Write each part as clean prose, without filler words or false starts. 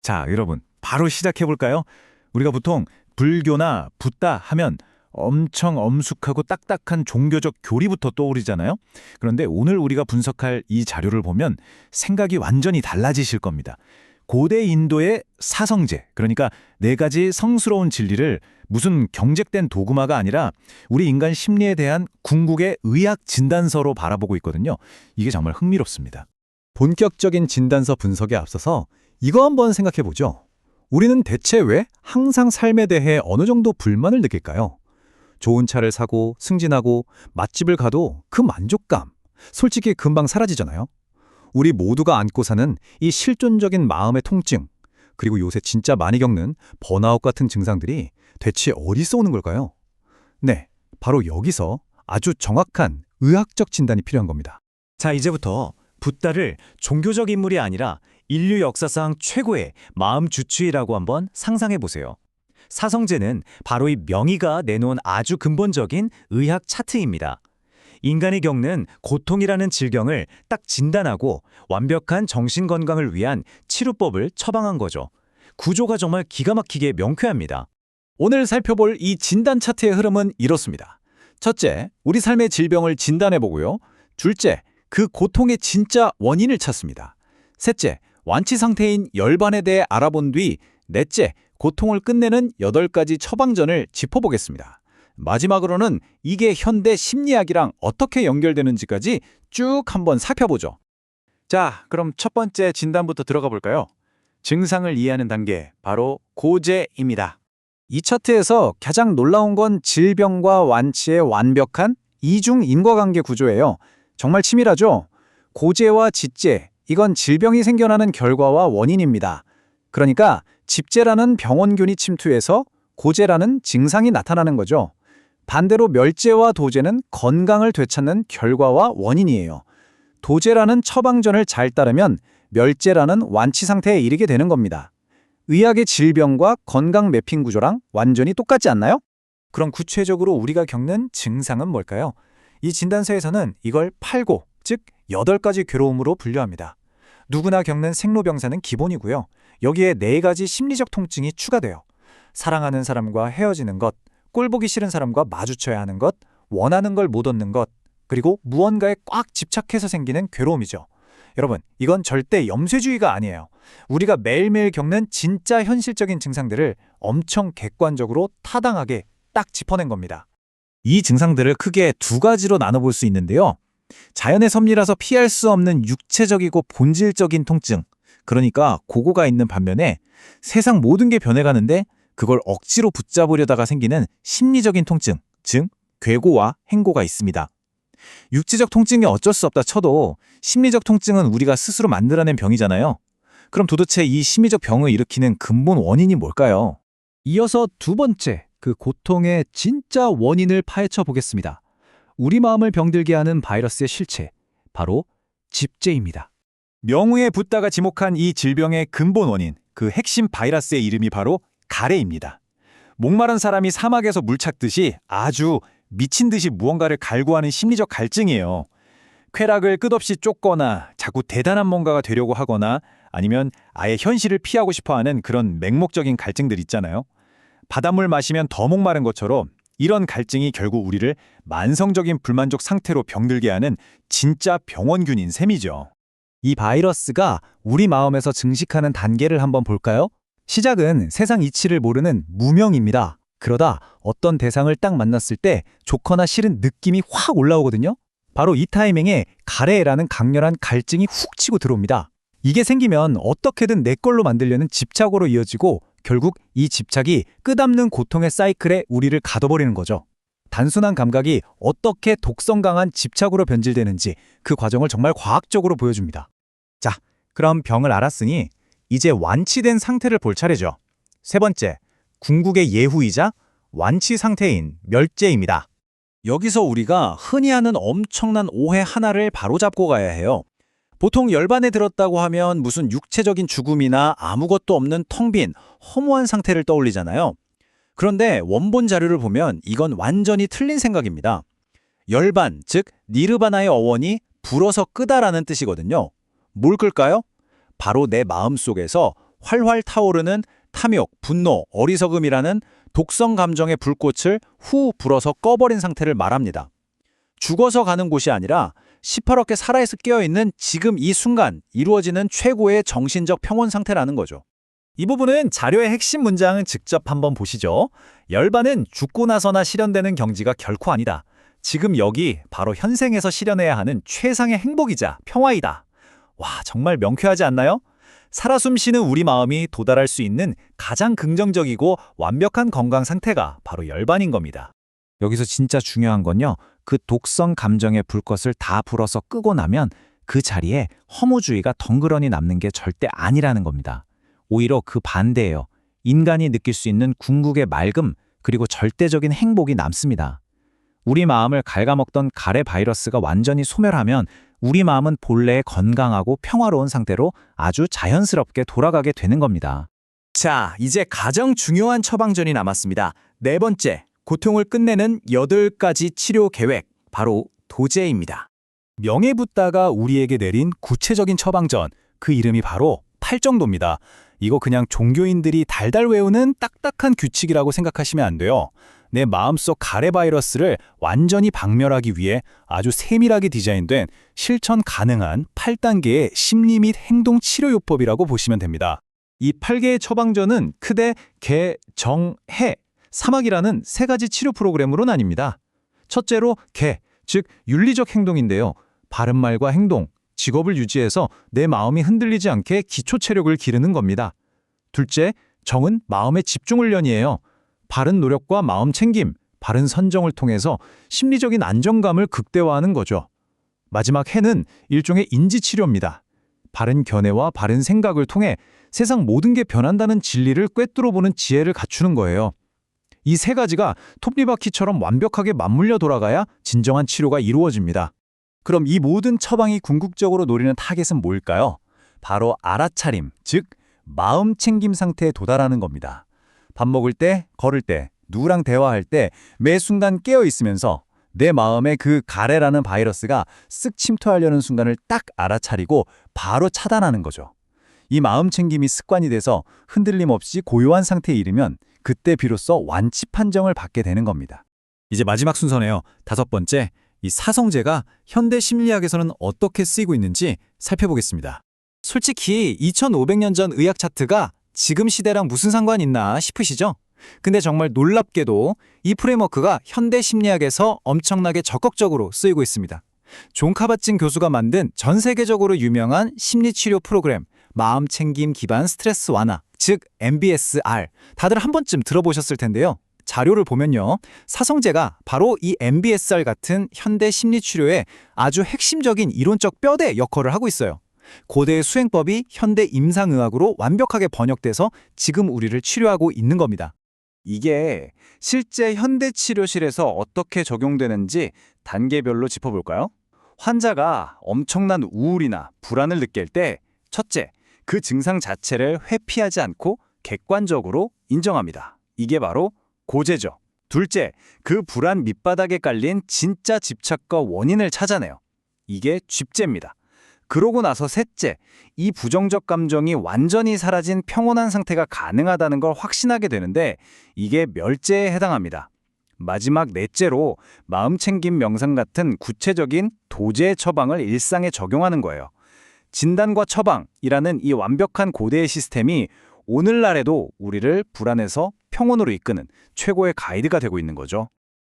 자, 여러분, 바로 시작해 볼까요? 우리가 보통 불교나 붓다 하면 엄청 엄숙하고 딱딱한 종교적 교리부터 떠오르잖아요. 그런데 오늘 우리가 분석할 이 자료를 보면 생각이 완전히 달라지실 겁니다. 고대 인도의 사성제, 그러니까 네 가지 성스러운 진리를 무슨 경직된 도구마가 아니라 우리 인간 심리에 대한 궁극의 의학 진단서로 바라보고 있거든요. 이게 정말 흥미롭습니다. 본격적인 진단서 분석에 앞서서 이거 한번 생각해 보죠. 우리는 대체 왜 항상 삶에 대해 어느 정도 불만을 느낄까요? 좋은 차를 사고 승진하고 맛집을 가도 그 만족감, 솔직히 금방 사라지잖아요. 우리 모두가 안고 사는 이 실존적인 마음의 통증, 그리고 요새 진짜 많이 겪는 번아웃 같은 증상들이 대체 어디서 오는 걸까요? 네, 바로 여기서 아주 정확한 의학적 진단이 필요한 겁니다. 자, 이제부터 붓다를 종교적 인물이 아니라 인류 역사상 최고의 마음 주치의라고 한번 상상해 보세요. 사성제는 바로 이 명의가 내놓은 아주 근본적인 의학 차트입니다. 인간이 겪는 고통이라는 질병을 딱 진단하고 완벽한 정신 건강을 위한 치료법을 처방한 거죠. 구조가 정말 기가 막히게 명쾌합니다. 오늘 살펴볼 이 진단 차트의 흐름은 이렇습니다. 첫째, 우리 삶의 질병을 진단해보고요. 둘째, 그 고통의 진짜 원인을 찾습니다. 셋째, 완치 상태인 열반에 대해 알아본 뒤 넷째, 고통을 끝내는 8가지 처방전을 짚어보겠습니다. 마지막으로는 이게 현대 심리학이랑 어떻게 연결되는지까지 쭉 한번 살펴보죠. 자, 그럼 첫 번째 진단부터 들어가 볼까요? 증상을 이해하는 단계, 바로 고제입니다. 이 차트에서 가장 놀라운 건 질병과 완치의 완벽한 이중 인과관계 구조예요. 정말 치밀하죠? 고제와 집제, 이건 질병이 생겨나는 결과와 원인입니다. 그러니까 집제라는 병원균이 침투해서 고제라는 증상이 나타나는 거죠. 반대로 멸제와 도제는 건강을 되찾는 결과와 원인이에요. 도제라는 처방전을 잘 따르면 멸제라는 완치 상태에 이르게 되는 겁니다. 의학의 질병과 건강 매핑 구조랑 완전히 똑같지 않나요? 그럼 구체적으로 우리가 겪는 증상은 뭘까요? 이 진단서에서는 이걸 8고, 즉 8가지 괴로움으로 분류합니다. 누구나 겪는 생로병사는 기본이고요. 여기에 4가지 심리적 통증이 추가돼요. 사랑하는 사람과 헤어지는 것, 꼴보기 싫은 사람과 마주쳐야 하는 것, 원하는 걸 못 얻는 것, 그리고 무언가에 꽉 집착해서 생기는 괴로움이죠. 여러분, 이건 절대 염세주의가 아니에요. 우리가 매일매일 겪는 진짜 현실적인 증상들을 엄청 객관적으로 타당하게 딱 짚어낸 겁니다. 이 증상들을 크게 2가지로 나눠볼 수 있는데요. 자연의 섭리라서 피할 수 없는 육체적이고 본질적인 통증, 그러니까 고고가 있는 반면에 세상 모든 게 변해가는데 그걸 억지로 붙잡으려다가 생기는 심리적인 통증, 즉 괴고와 행고가 있습니다. 육체적 통증이 어쩔 수 없다 쳐도 심리적 통증은 우리가 스스로 만들어낸 병이잖아요. 그럼 도대체 이 심리적 병을 일으키는 근본 원인이 뭘까요? 이어서 두 번째, 그 고통의 진짜 원인을 파헤쳐 보겠습니다. 우리 마음을 병들게 하는 바이러스의 실체, 바로 집제입니다. 명우에 붓다가 지목한 이 질병의 근본 원인, 그 핵심 바이러스의 이름이 바로 가래입니다. 목마른 사람이 사막에서 물 찾듯이 아주 미친 듯이 무언가를 갈구하는 심리적 갈증이에요. 쾌락을 끝없이 쫓거나 자꾸 대단한 뭔가가 되려고 하거나 아니면 아예 현실을 피하고 싶어하는 그런 맹목적인 갈증들 있잖아요. 바닷물 마시면 더 목마른 것처럼 이런 갈증이 결국 우리를 만성적인 불만족 상태로 병들게 하는 진짜 병원균인 셈이죠. 이 바이러스가 우리 마음에서 증식하는 단계를 한번 볼까요? 시작은 세상 이치를 모르는 무명입니다. 그러다 어떤 대상을 딱 만났을 때 좋거나 싫은 느낌이 확 올라오거든요. 바로 이 타이밍에 가래라는 강렬한 갈증이 훅 치고 들어옵니다. 이게 생기면 어떻게든 내 걸로 만들려는 집착으로 이어지고 결국 이 집착이 끝없는 고통의 사이클에 우리를 가둬버리는 거죠. 단순한 감각이 어떻게 독성 강한 집착으로 변질되는지 그 과정을 정말 과학적으로 보여줍니다. 자, 그럼 병을 알았으니 이제 완치된 상태를 볼 차례죠. 세 번째, 궁극의 예후이자 완치 상태인 멸제입니다. 여기서 우리가 흔히 하는 엄청난 오해 하나를 바로잡고 가야 해요. 보통 열반에 들었다고 하면 무슨 육체적인 죽음이나 아무것도 없는 텅 빈 허무한 상태를 떠올리잖아요. 그런데 원본 자료를 보면 이건 완전히 틀린 생각입니다. 열반, 즉 니르바나의 어원이 불어서 끄다라는 뜻이거든요. 뭘 끌까요? 바로 내 마음속에서 활활 타오르는 탐욕, 분노, 어리석음이라는 독성 감정의 불꽃을 후 불어서 꺼버린 상태를 말합니다. 죽어서 가는 곳이 아니라 시퍼렇게 살아있어 깨어있는 지금 이 순간 이루어지는 최고의 정신적 평온 상태라는 거죠. 이 부분은 자료의 핵심 문장을 직접 한번 보시죠. 열반은 죽고 나서나 실현되는 경지가 결코 아니다. 지금 여기 바로 현생에서 실현해야 하는 최상의 행복이자 평화이다. 와, 정말 명쾌하지 않나요? 살아 숨쉬는 우리 마음이 도달할 수 있는 가장 긍정적이고 완벽한 건강 상태가 바로 열반인 겁니다. 여기서 진짜 중요한 건요. 그 독성 감정의 불꽃을 다 불어서 끄고 나면 그 자리에 허무주의가 덩그러니 남는 게 절대 아니라는 겁니다. 오히려 그 반대예요. 인간이 느낄 수 있는 궁극의 맑음 그리고 절대적인 행복이 남습니다. 우리 마음을 갉아먹던 가래 바이러스가 완전히 소멸하면 우리 마음은 본래의 건강하고 평화로운 상태로 아주 자연스럽게 돌아가게 되는 겁니다. 자, 이제 가장 중요한 처방전이 남았습니다. 네 번째, 고통을 끝내는 8가지 치료 계획, 바로 도제입니다. 명예붓다가 우리에게 내린 구체적인 처방전, 그 이름이 바로 팔정도입니다. 이거 그냥 종교인들이 달달 외우는 딱딱한 규칙이라고 생각하시면 안 돼요. 내 마음속 가래 바이러스를 완전히 박멸하기 위해 아주 세밀하게 디자인된 실천 가능한 8단계의 심리 및 행동 치료요법이라고 보시면 됩니다. 이 8개의 처방전은 크되 개, 정, 해, 사막이라는 3가지 치료 프로그램으로 나뉩니다. 첫째로 개, 즉 윤리적 행동인데요. 바른말과 행동, 직업을 유지해서 내 마음이 흔들리지 않게 기초 체력을 기르는 겁니다. 둘째, 정은 마음의 집중 훈련이에요. 바른 노력과 마음 챙김, 바른 선정을 통해서 심리적인 안정감을 극대화하는 거죠. 마지막 해는 일종의 인지치료입니다. 바른 견해와 바른 생각을 통해 세상 모든 게 변한다는 진리를 꿰뚫어보는 지혜를 갖추는 거예요. 이 3가지가 톱니바퀴처럼 완벽하게 맞물려 돌아가야 진정한 치료가 이루어집니다. 그럼 이 모든 처방이 궁극적으로 노리는 타겟은 뭘까요? 바로 알아차림, 즉 마음 챙김 상태에 도달하는 겁니다. 밥 먹을 때, 걸을 때, 누구랑 대화할 때 매 순간 깨어 있으면서 내 마음에 그 가래라는 바이러스가 쓱 침투하려는 순간을 딱 알아차리고 바로 차단하는 거죠. 이 마음 챙김이 습관이 돼서 흔들림 없이 고요한 상태에 이르면 그때 비로소 완치 판정을 받게 되는 겁니다. 이제 마지막 순서네요. 5번째, 이 사성제가 현대 심리학에서는 어떻게 쓰이고 있는지 살펴보겠습니다. 솔직히 2500년 전 의학 차트가 지금 시대랑 무슨 상관이 있나 싶으시죠? 근데 정말 놀랍게도 이 프레임워크가 현대 심리학에서 엄청나게 적극적으로 쓰이고 있습니다. 존 카바찐 교수가 만든 전 세계적으로 유명한 심리치료 프로그램 마음 챙김 기반 스트레스 완화, 즉 MBSR, 다들 한 번쯤 들어보셨을 텐데요. 자료를 보면요. 사성제가 바로 이 MBSR 같은 현대 심리치료의 아주 핵심적인 이론적 뼈대 역할을 하고 있어요. 고대의 수행법이 현대 임상의학으로 완벽하게 번역돼서 지금 우리를 치료하고 있는 겁니다. 이게 실제 현대 치료실에서 어떻게 적용되는지 단계별로 짚어볼까요? 환자가 엄청난 우울이나 불안을 느낄 때 첫째, 그 증상 자체를 회피하지 않고 객관적으로 인정합니다. 이게 바로 고제죠. 둘째, 그 불안 밑바닥에 깔린 진짜 집착과 원인을 찾아내요. 이게 쥐제입니다. 그러고 나서 셋째, 이 부정적 감정이 완전히 사라진 평온한 상태가 가능하다는 걸 확신하게 되는데 이게 멸제에 해당합니다. 마지막 넷째로 마음챙김 명상 같은 구체적인 도제 처방을 일상에 적용하는 거예요. 진단과 처방이라는 이 완벽한 고대의 시스템이 오늘날에도 우리를 불안에서 평온으로 이끄는 최고의 가이드가 되고 있는 거죠.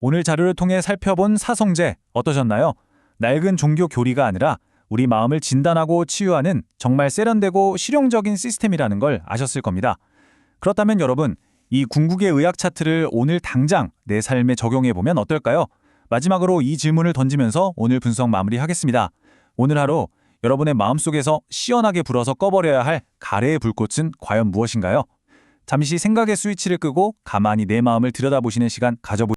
오늘 자료를 통해 살펴본 사성제 어떠셨나요? 낡은 종교 교리가 아니라 우리 마음을 진단하고 치유하는 정말 세련되고 실용적인 시스템이라는 걸 아셨을 겁니다. 그렇다면 여러분, 이 궁극의 의학 차트를 오늘 당장 내 삶에 적용해보면 어떨까요? 마지막으로 이 질문을 던지면서 오늘 분석 마무리하겠습니다. 오늘 하루 여러분의 마음속에서 시원하게 불어서 꺼버려야 할 가래의 불꽃은 과연 무엇인가요? 잠시 생각의 스위치를 끄고 가만히 내 마음을 들여다보시는 시간 가져보시죠.